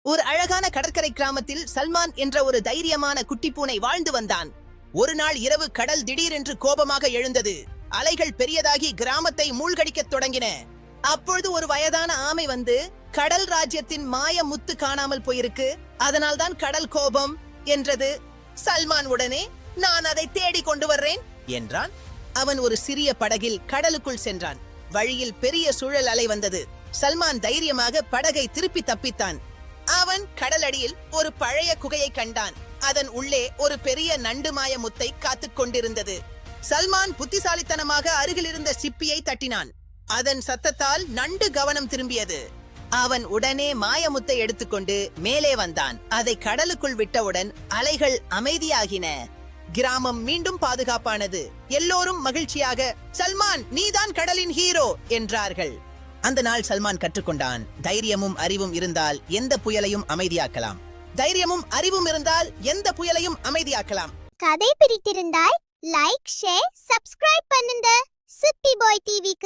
ஒரு அழகான கடற்கரை கிராமத்தில் சல்மான் என்ற ஒரு தைரியமான குட்டி பூனை வாழ்ந்து வந்தான். ஒரு நாள் இரவு கடல் திடீரென்று கோபமாக எழுந்தது. அலைகள் பெரியதாகி கிராமத்தை மூழ்கடிக்கத் தொடங்கின. அப்பொழுது ஒரு வயதான ஆமை வந்து, கடல் ராஜ்யத்தின் மாய முத்து காணாமல் போயிருக்கு, அதனால்தான் கடல் கோபம் என்றது. சல்மான் உடனே, நான் அதை தேடி கொண்டு வர்றேன் என்றான். அவன் ஒரு சிறிய படகில் கடலுக்குள் சென்றான். வழியில் பெரிய சுழல் அலை வந்தது. சல்மான் தைரியமாக படகை திருப்பி தப்பித்தான். அவன் கடலடியில் ஒரு பழைய குகையை கண்டான். அதன் உள்ளே ஒரு பெரிய நண்டு மாய முத்தை காத்துக் கொண்டிருந்தது. சல்மான் புத்திசாலித்தனமாக அருகில் இருந்த சிப்பியை தட்டினான். அதன் சத்தத்தால் நண்டு கவனம் திரும்பியது. அவன் உடனே மாயமுத்தை எடுத்துக்கொண்டு மேலே வந்தான். அதை கடலுக்குள் விட்டவுடன் அலைகள் அமைதியாகின. கிராமம் மீண்டும் பாதுகாப்பானது. எல்லோரும் மகிழ்ச்சியாக, சல்மான் நீதான் கடலின் ஹீரோ என்றார்கள். அந்த நாள் சல்மான் கற்றுக்கொண்டான், தைரியமும் அறிவும் இருந்தால் எந்த புயலையும் அமைதியாக்கலாம். தைரியமும் அறிவும் இருந்தால் எந்த புயலையும் அமைதியாக்கலாம். கதை பிடித்திருந்தால் லைக், ஷேர், சப்ஸ்கிரைப் பண்ணுங்க. சிப்பி பாய் டிவிக்கு.